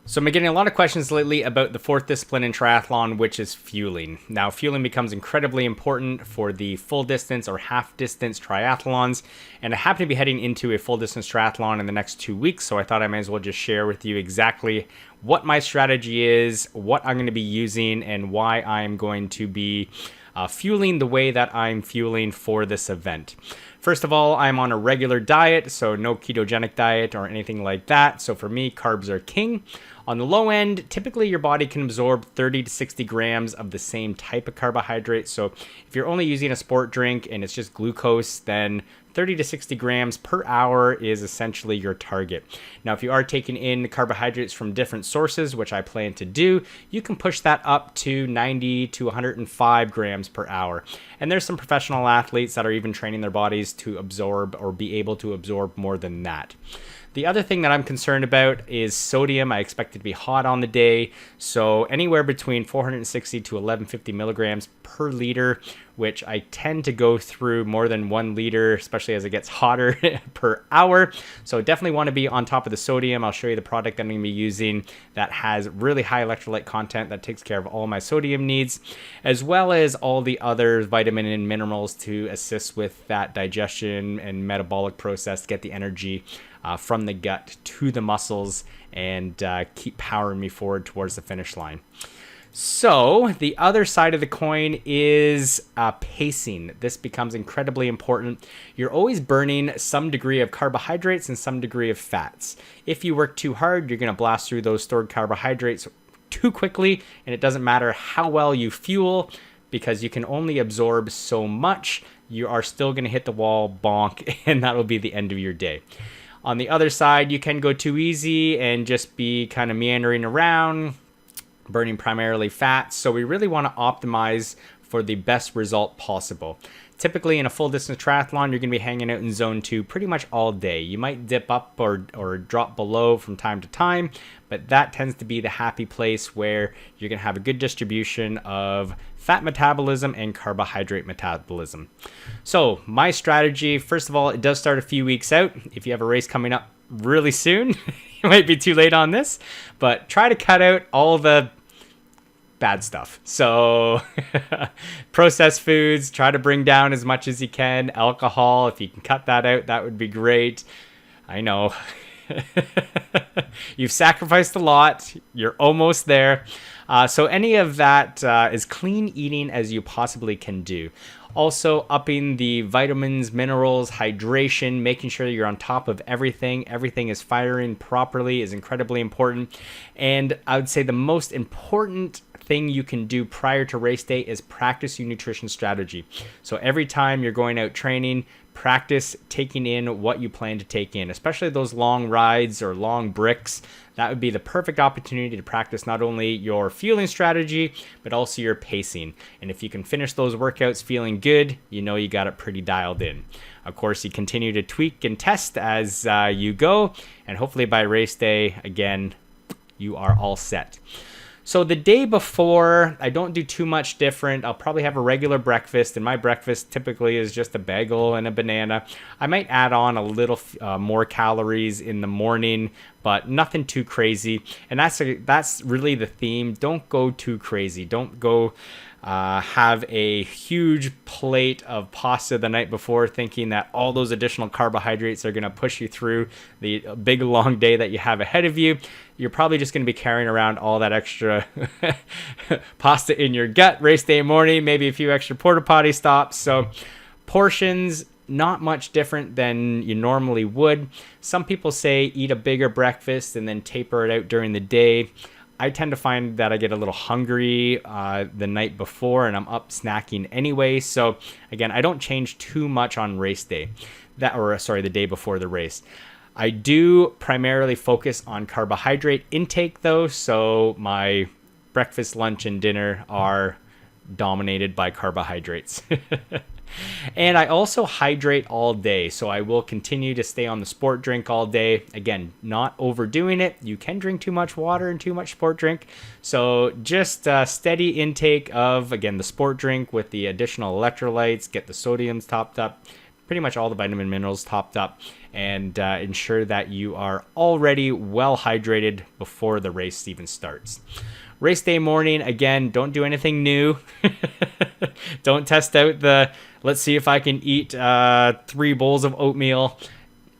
So I'm getting a lot of questions lately about the fourth discipline in triathlon, which is fueling. Now, fueling becomes incredibly important for the full distance or half distance triathlons, and I happen to be heading into a full distance triathlon in the next 2 weeks, so I thought I might as well just share with you exactly what my strategy is, what I'm going to be using, and why I'm going to be fueling the way that I'm fueling for this event. First of all, I'm on a regular diet, so no ketogenic diet or anything like that. So for me, carbs are king. On the low end, typically your body can absorb 30 to 60 grams of the same type of carbohydrate. So if you're only using a sport drink and it's just glucose, then 30 to 60 grams per hour is essentially your target. Now, if you are taking in carbohydrates from different sources, which I plan to do, you can push that up to 90 to 105 grams per hour. And there's some professional athletes that are even training their bodies to absorb or be able to absorb more than that. The other thing that I'm concerned about is sodium. I expect it to be hot on the day, so anywhere between 460 to 1150 milligrams per liter, which I tend to go through more than 1 liter, especially as it gets hotter per hour. So definitely want to be on top of the sodium. I'll show you the product that I'm going to be using that has really high electrolyte content that takes care of all my sodium needs, as well as all the other vitamin and minerals to assist with that digestion and metabolic process to get the energy from the gut to the muscles and keep powering me forward towards the finish line. So the other side of the coin is pacing. This becomes incredibly important. You're always burning some degree of carbohydrates and some degree of fats. If you work too hard, you're going to blast through those stored carbohydrates too quickly, and it doesn't matter how well you fuel because you can only absorb so much. You are still going to hit the wall, bonk, and that'll be the end of your day. On the other side, you can go too easy and just be kind of meandering around, burning primarily fats. So we really want to optimize for the best result possible. Typically in a full distance triathlon, you're going to be hanging out in zone 2 pretty much all day. You might dip up or drop below from time to time, but that tends to be the happy place where you're going to have a good distribution of fat metabolism and carbohydrate metabolism. So my strategy, first of all, it does start a few weeks out. If you have a race coming up really soon, it might be too late on this, but try to cut out all the bad stuff. So processed foods, try to bring down as much as you can. Alcohol, if you can cut that out, that would be great. I know. You've sacrificed a lot. You're almost there. So any of that is clean eating as you possibly can do. Also upping the vitamins, minerals, hydration, making sure you're on top of everything. Everything is firing properly is incredibly important. And I would say the most important thing you can do prior to race day is practice your nutrition strategy. So every time you're going out training, practice taking in what you plan to take in, especially those long rides or long bricks. That would be the perfect opportunity to practice not only your fueling strategy, but also your pacing. And if you can finish those workouts feeling good, you know you got it pretty dialed in. Of course, you continue to tweak and test as you go, and hopefully by race day, again, you are all set. So the day before, I don't do too much different. I'll probably have a regular breakfast, and my breakfast typically is just a bagel and a banana. I might add on a little more calories in the morning, but nothing too crazy. And that's really the theme. Don't go too crazy. Don't go have a huge plate of pasta the night before thinking that all those additional carbohydrates are going to push you through the big long day that you have ahead of you. You're probably just going to be carrying around all that extra pasta in your gut race day morning, maybe a few extra porta potty stops. So portions, not much different than you normally would. Some people say eat a bigger breakfast and then taper it out during the day. I tend to find that I get a little hungry the night before and I'm up snacking anyway. So again, I don't change too much on race day, the day before the race. I do primarily focus on carbohydrate intake though. So my breakfast, lunch, and dinner are dominated by carbohydrates. And I also hydrate all day, so I will continue to stay on the sport drink all day. Again, not overdoing it. You can drink too much water and too much sport drink. So just steady intake of, again, the sport drink with the additional electrolytes, get the sodiums topped up. pretty much all the vitamin minerals topped up, and ensure that you are already well hydrated before the race even starts. Race day morning, again, don't do anything new. Don't test out let's see if I can eat 3 bowls of oatmeal.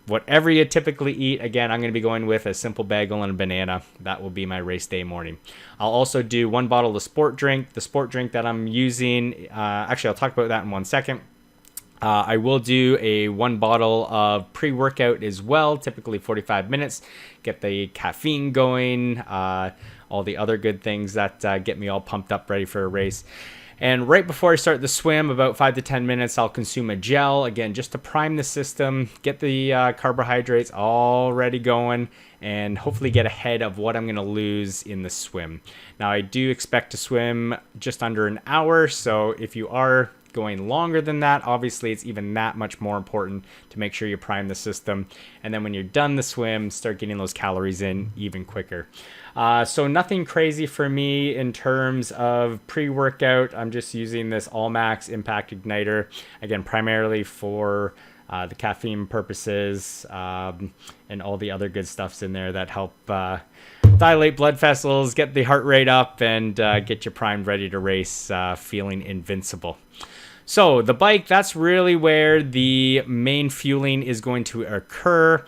Whatever you typically eat, again, I'm going to be going with a simple bagel and a banana. That will be my race day morning. I'll also do 1 bottle of sport drink. The sport drink that I'm using, actually, I'll talk about that in 1 second. I will do a 1 bottle of pre-workout as well, typically 45 minutes. Get the caffeine going, all the other good things that get me all pumped up, ready for a race. And right before I start the swim, about 5 to 10 minutes, I'll consume a gel, again, just to prime the system, get the carbohydrates already going, and hopefully get ahead of what I'm going to lose in the swim. Now, I do expect to swim just under an hour, so if you are going longer than that, obviously it's even that much more important to make sure you prime the system. And then when you're done the swim, start getting those calories in even quicker. So nothing crazy for me in terms of pre-workout. I'm just using this Allmax Impact Igniter, again, primarily for the caffeine purposes, and all the other good stuffs in there that help dilate blood vessels, get the heart rate up, and get you primed, ready to race, feeling invincible. So the bike, that's really where the main fueling is going to occur.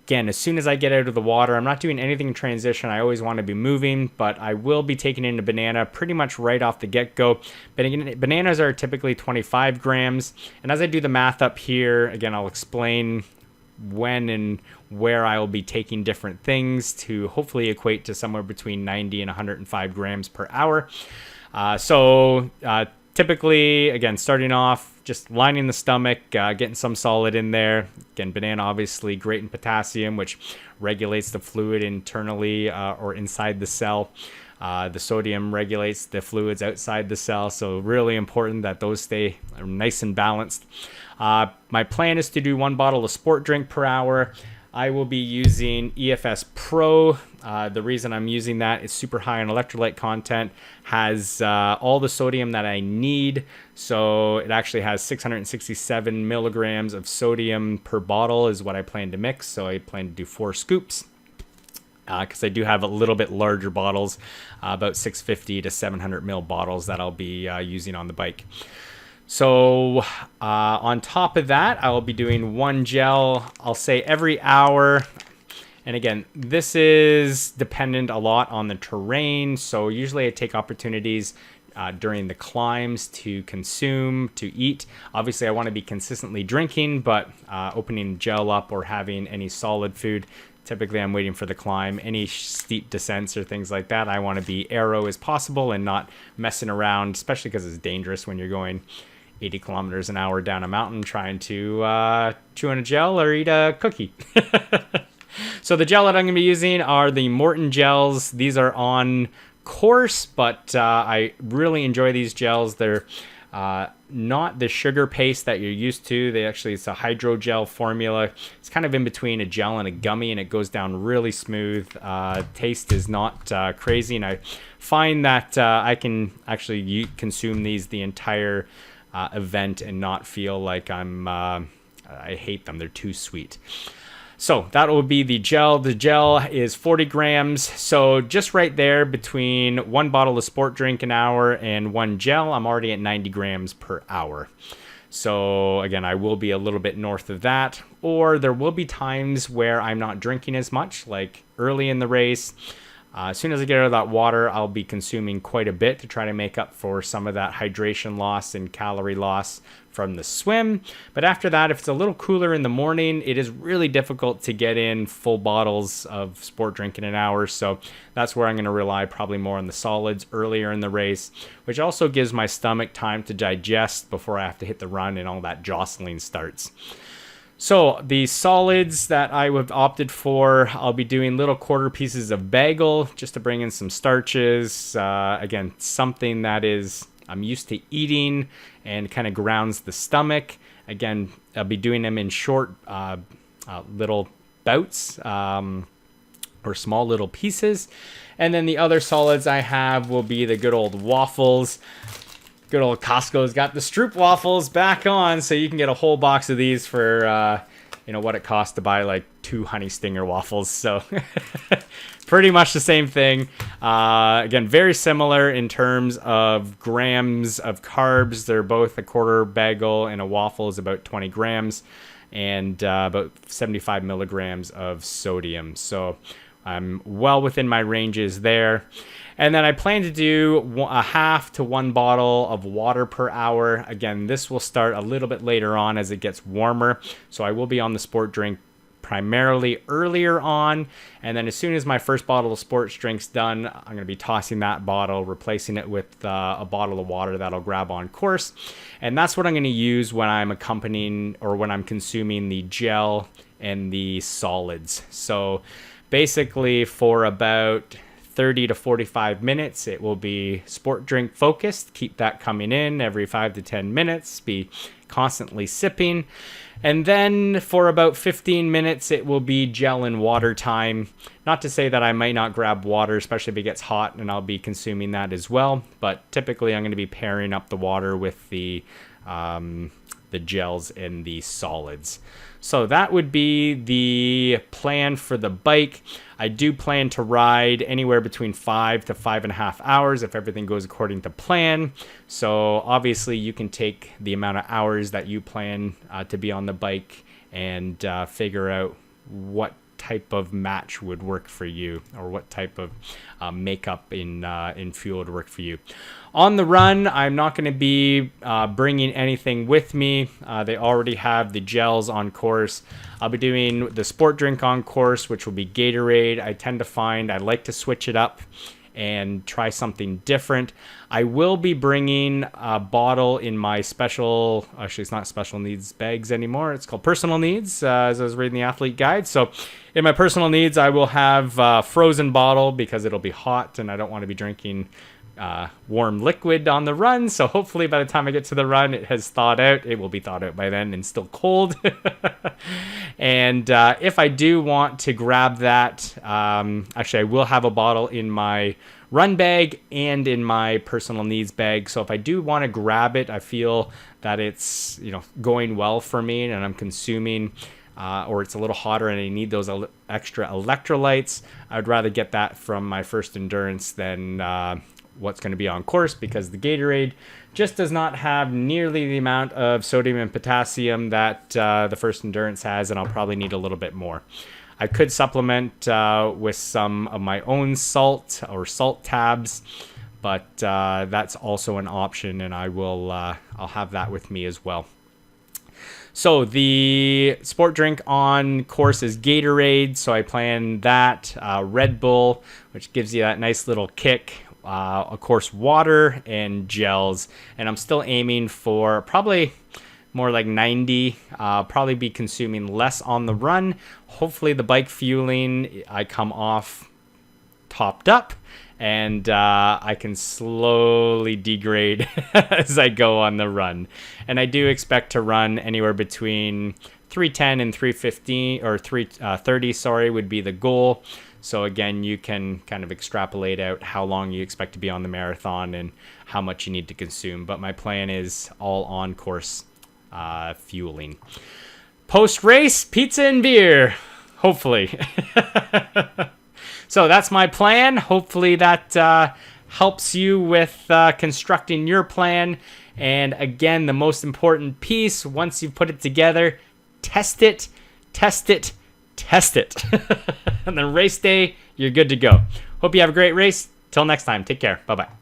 Again, as soon as I get out of the water, I'm not doing anything in transition. I always want to be moving, but I will be taking in a banana pretty much right off the get-go. Bananas are typically 25 grams. And as I do the math up here, again, I'll explain when and where I will be taking different things to hopefully equate to somewhere between 90 and 105 grams per hour. Typically, again, starting off, just lining the stomach, getting some solid in there. Again, banana obviously great in potassium, which regulates the fluid internally or inside the cell. The sodium regulates the fluids outside the cell, so really important that those stay nice and balanced. My plan is to do 1 bottle of sport drink per hour. I will be using EFS Pro. The reason I'm using that is super high in electrolyte content, has all the sodium that I need. So it actually has 667 milligrams of sodium per bottle is what I plan to mix. So I plan to do 4 scoops because I do have a little bit larger bottles, about 650 to 700 ml bottles that I'll be using on the bike. So on top of that, I will be doing 1 gel, I'll say every hour. And again, this is dependent a lot on the terrain. So usually I take opportunities during the climbs to consume, to eat. Obviously, I want to be consistently drinking, but opening gel up or having any solid food, typically I'm waiting for the climb. Any steep descents or things like that, I want to be aero as possible and not messing around, especially because it's dangerous when you're going 80 kilometers an hour down a mountain trying to chew on a gel or eat a cookie. So the gel that I'm going to be using are the Morton gels. These are on course, but I really enjoy these gels. They're not the sugar paste that you're used to. It's a hydrogel formula. It's kind of in between a gel and a gummy, and it goes down really smooth. Taste is not crazy, and I find that I can actually consume these the entire event and not feel like I hate them. They're too sweet. So that will be the gel. The gel is 40 grams. So just right there between 1 bottle of sport drink an hour and 1 gel, I'm already at 90 grams per hour. So again, I will be a little bit north of that, or there will be times where I'm not drinking as much, like early in the race. As soon as I get out of that water, I'll be consuming quite a bit to try to make up for some of that hydration loss and calorie loss from the swim. But after that, if it's a little cooler in the morning, it is really difficult to get in full bottles of sport drink in an hour. So that's where I'm going to rely probably more on the solids earlier in the race, which also gives my stomach time to digest before I have to hit the run and all that jostling starts. So the solids that I have opted for, I'll be doing little quarter pieces of bagel just to bring in some starches. Again, something that I'm used to eating and kind of grounds the stomach. Again, I'll be doing them in short little bouts or small little pieces. And then the other solids I have will be the good old waffles. good old Costco's got the Stroop waffles back on, so you can get a whole box of these for what it costs to buy like 2 Honey Stinger waffles. So pretty much the same thing. Again, very similar in terms of grams of carbs. They're both a quarter bagel, and a waffle is about 20 grams and about 75 milligrams of sodium. So I'm well within my ranges there. And then I plan to do a half to 1 bottle of water per hour. Again, this will start a little bit later on as it gets warmer. So I will be on the sport drink primarily earlier on. And then as soon as my first bottle of sports drink's done, I'm going to be tossing that bottle, replacing it with a bottle of water that I'll grab on course. And that's what I'm going to use when I'm accompanying or when I'm consuming the gel and the solids. So basically for about 30 to 45 minutes, it will be sport drink focused. Keep that coming in every 5 to 10 minutes. Be constantly sipping. And then for about 15 minutes, it will be gel and water time. Not to say that I might not grab water, especially if it gets hot, and I'll be consuming that as well. But typically, I'm going to be pairing up the water with the gels and the solids. So that would be the plan for the bike. I do plan to ride anywhere between 5 to 5.5 hours if everything goes according to plan. So obviously you can take the amount of hours that you plan to be on the bike and figure out what type of match would work for you, or what type of makeup in fuel would work for you. On the run, I'm not going to be bringing anything with me. They already have the gels on course. I'll be doing the sport drink on course, which will be Gatorade. I tend to find I like to switch it up and try something different. I will be bringing a bottle in my special, actually it's not special needs bags anymore, it's called personal needs, as I was reading the athlete guide. So in my personal needs, I will have a frozen bottle because it'll be hot and I don't want to be drinking warm liquid on the run. So hopefully by the time I get to the run, it has thawed out. It will be thawed out by then and still cold. And if I do want to grab that, actually I will have a bottle in my run bag and in my personal needs bag. So if I do want to grab it, I feel that it's going well for me and I'm consuming or it's a little hotter and I need those extra electrolytes, I'd rather get that from my first endurance than what's going to be on course, because the Gatorade just does not have nearly the amount of sodium and potassium that the first endurance has, and I'll probably need a little bit more. I could supplement with some of my own salt or salt tabs, but that's also an option, and I'll have that with me as well. So the sport drink on course is Gatorade, so I plan that. Red Bull, which gives you that nice little kick. Of course, water and gels, and I'm still aiming for probably more like 90. Probably be consuming less on the run. Hopefully the bike fueling, I come off topped up and I can slowly degrade as I go on the run. And I do expect to run anywhere between 310 and 315 or 330 would be the goal. So again, you can kind of extrapolate out how long you expect to be on the marathon and how much you need to consume. But my plan is all on course fueling. Post-race, pizza and beer, hopefully. So that's my plan. Hopefully that helps you with constructing your plan. And again, the most important piece, once you've put it together, test it. And then race day, you're good to go. Hope you have a great race. Till next time, take care. Bye-bye.